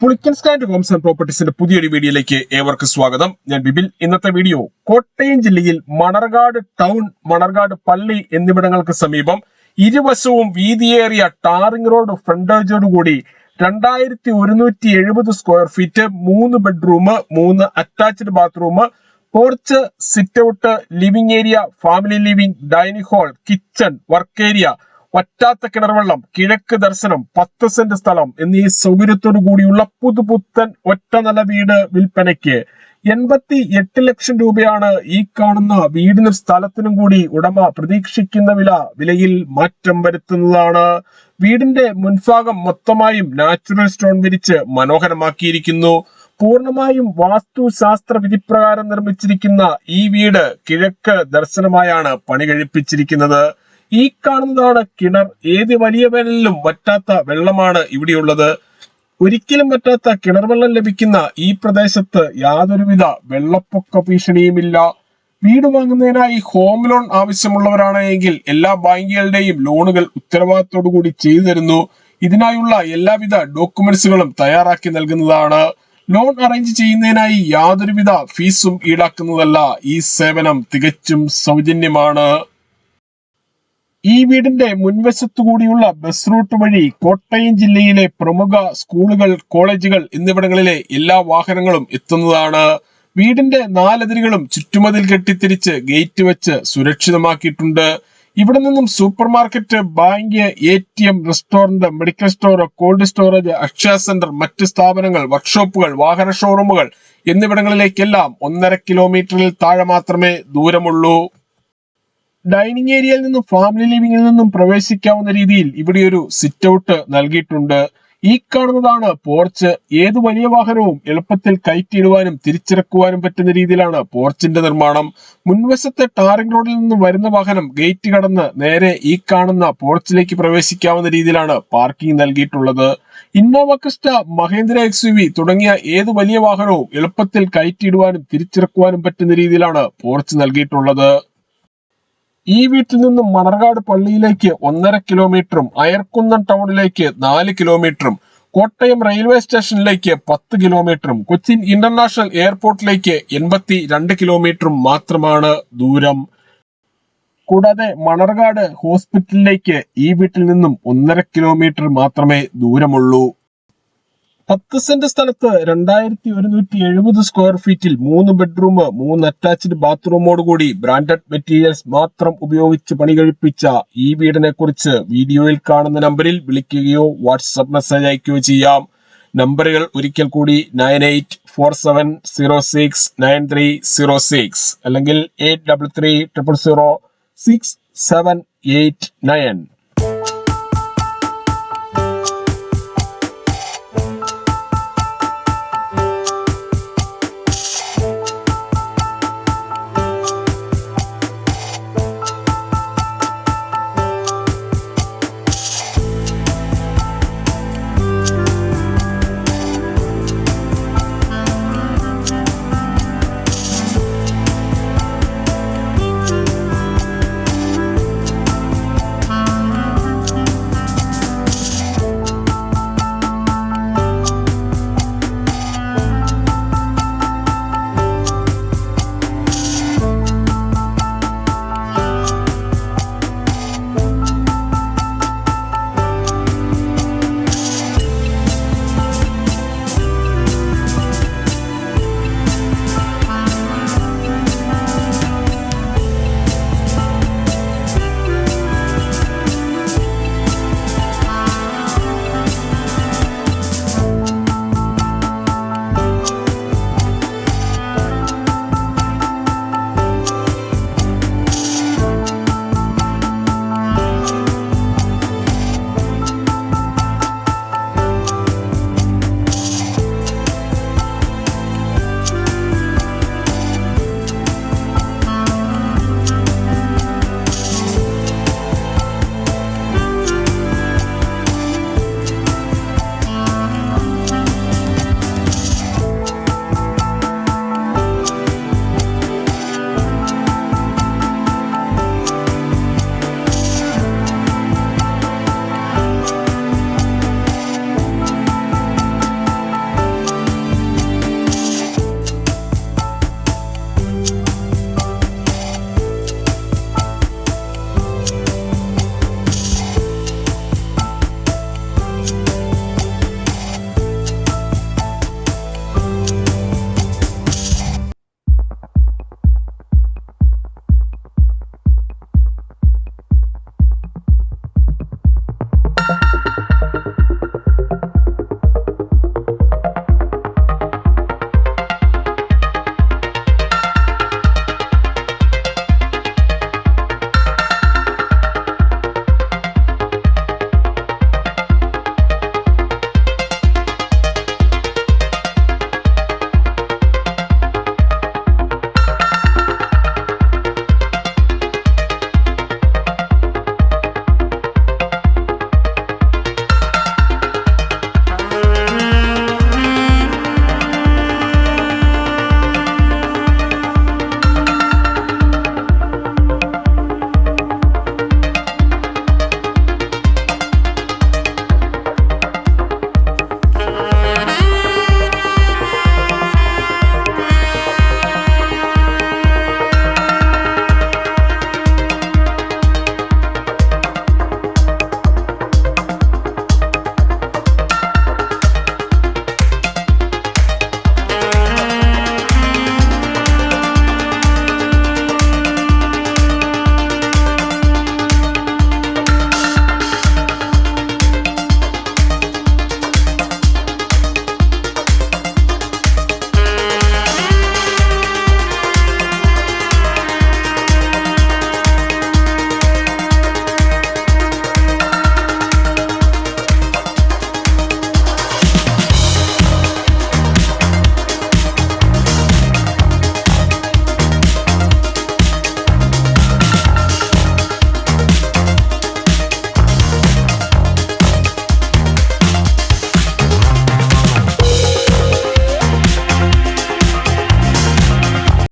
Pulickan stand Holmes and പ്രോപ്പർട്ടീസിന്റെ പുതിയൊരു വീഡിയോയിലേക്ക് ഏവർക്കും സ്വാഗതം. ഞാൻ ബിബിൽ. ഇന്നത്തെ വീഡിയോ കോട്ടയം ജില്ലയിൽ മണർകാട് ടൗൺ, മണർകാട് പള്ളി എന്നിവിടങ്ങൾക്ക് സമീപം ഇരുവശവും വീതിയേറിയ ടാറിംഗ് റോഡ് ഫ്രണ്ടേജോടുകൂടി 2170 square feet, 3 bedroom, 3 attached bathroom, porch, sit out, living area, family living, dining hall, kitchen, work area, വറ്റാത്ത കിണർവെള്ളം, കിഴക്ക് ദർശനം, 10 സെന്റ് സ്ഥലം എന്നീ സൗകര്യത്തോടു കൂടിയുള്ള പുതുപുത്തൻ ഒറ്റ നില വീട് വിൽപ്പനയ്ക്ക് 88 ലക്ഷം രൂപയാണ് ഈ കാണുന്ന വീടിനും സ്ഥലത്തിനും കൂടി ഉടമ പ്രതീക്ഷിക്കുന്ന വിലയിൽ മാറ്റം വരുത്തുന്നതാണ്. വീടിന്റെ മുൻഭാഗം മൊത്തമായും നാച്ചുറൽ സ്റ്റോൺ വിരിച്ച് മനോഹരമാക്കിയിരിക്കുന്നു. പൂർണ്ണമായും വാസ്തുശാസ്ത്ര വിധിപ്രകാരം നിർമ്മിച്ചിരിക്കുന്ന ഈ വീട് കിഴക്ക് ദർശനമായാണ് പണി കഴിപ്പിച്ചിരിക്കുന്നത്. ഈ കാണുന്നതാണ് കിണർ. ഏത് വലിയ വേനലിലും വറ്റാത്ത വെള്ളമാണ് ഇവിടെയുള്ളത്. ഒരിക്കലും വറ്റാത്ത കിണർ വെള്ളം ലഭിക്കുന്ന ഈ പ്രദേശത്ത് യാതൊരുവിധ വെള്ളപ്പൊക്ക ഭീഷണിയുമില്ല. വീട് വാങ്ങുന്നതിനായി ഹോം ലോൺ ആവശ്യമുള്ളവരാണെങ്കിൽ എല്ലാ ബാങ്കുകളുടെയും ലോണുകൾ ഉത്തരവാദിത്തോടു കൂടി ചെയ്തു തരുന്നു. ഇതിനായുള്ള എല്ലാവിധ ഡോക്യുമെന്റ്സുകളും തയ്യാറാക്കി നൽകുന്നതാണ്. ലോൺ അറേഞ്ച് ചെയ്യുന്നതിനായി യാതൊരുവിധ ഫീസും ഈടാക്കുന്നതല്ല. ഈ സേവനം തികച്ചും സൗജന്യമാണ്. ഈ വീടിന്റെ മുൻവശത്തു കൂടിയുള്ള ബസ് റൂട്ട് വഴി കോട്ടയം ജില്ലയിലെ പ്രമുഖ സ്കൂളുകൾ, കോളേജുകൾ എന്നിവിടങ്ങളിലെ എല്ലാ വാഹനങ്ങളും എത്തുന്നതാണ്. വീടിന്റെ 4 അതിരുകളും ചുറ്റുമതിൽ കെട്ടിത്തിരിച്ച് ഗേറ്റ് വെച്ച് സുരക്ഷിതമാക്കിയിട്ടുണ്ട്. ഇവിടെ നിന്നും super market, bank, ATM, restaurant, medical store, cold storage, Akshaya centre, മറ്റ് സ്ഥാപനങ്ങൾ, വർക്ക്ഷോപ്പുകൾ, വാഹന ഷോറൂമുകൾ എന്നിവിടങ്ങളിലേക്കെല്ലാം 1.5 കിലോമീറ്ററിൽ താഴെ മാത്രമേ ദൂരമുള്ളൂ. ഡൈനിങ് ഏരിയയിൽ നിന്നും ഫാമിലി ലിവിംഗിൽ നിന്നും പ്രവേശിക്കാവുന്ന രീതിയിൽ ഇവിടെ ഒരു സിറ്റ് ഔട്ട് നൽകിയിട്ടുണ്ട്. ഈ കാണുന്നതാണ് പോർച്ച്. ഏത് വലിയ വാഹനവും എളുപ്പത്തിൽ കയറ്റിയിടുവാനും തിരിച്ചിറക്കുവാനും പറ്റുന്ന രീതിയിലാണ് പോർച്ചിന്റെ നിർമ്മാണം. മുൻവശത്തെ ടാറിംഗ് റോഡിൽ നിന്നും വരുന്ന വാഹനം ഗേറ്റ് കടന്ന് നേരെ ഈ കാണുന്ന പോർച്ചിലേക്ക് പ്രവേശിക്കാവുന്ന രീതിയിലാണ് പാർക്കിംഗ് നൽകിയിട്ടുള്ളത്. ഇന്നോവ ക്രിസ്റ്റ, മഹേന്ദ്ര XUV തുടങ്ങിയ ഏത് വലിയ വാഹനവും എളുപ്പത്തിൽ കയറ്റിയിടുവാനും തിരിച്ചിറക്കുവാനും പറ്റുന്ന രീതിയിലാണ് പോർച്ച് നൽകിയിട്ടുള്ളത്. ഈ വീട്ടിൽ നിന്നും മണർകാട് പള്ളിയിലേക്ക് 1.5 കിലോമീറ്ററും, അയർക്കുന്നം ടൗണിലേക്ക് 4 കിലോമീറ്ററും, കോട്ടയം റെയിൽവേ സ്റ്റേഷനിലേക്ക് 10 കിലോമീറ്ററും, കൊച്ചിൻ ഇന്റർനാഷണൽ എയർപോർട്ടിലേക്ക് 82 കിലോമീറ്ററും മാത്രമാണ് ദൂരം. കൂടാതെ മണർകാട് ഹോസ്പിറ്റലിലേക്ക് ഈ വീട്ടിൽ നിന്നും 1.5 കിലോമീറ്റർ മാത്രമേ ദൂരമുള്ളൂ. 10 സെന്റ് സ്ഥലത്ത് 2170 സ്ക്വയർ ഫീറ്റിൽ 3 ബെഡ്റൂം, 3 അറ്റാച്ച്ഡ് ബാത്റൂമോടുകൂടി ബ്രാൻഡഡ് മെറ്റീരിയൽസ് മാത്രം ഉപയോഗിച്ച് പണി കഴിപ്പിച്ച ഈ വീടിനെ കുറിച്ച് വീഡിയോയിൽ കാണുന്ന നമ്പറിൽ വിളിക്കുകയോ വാട്സ്ആപ്പ് മെസ്സേജ് അയക്കുകയോ ചെയ്യാം. നമ്പറുകൾ ഒരിക്കൽ കൂടി 9847069306 അല്ലെങ്കിൽ 8330067889.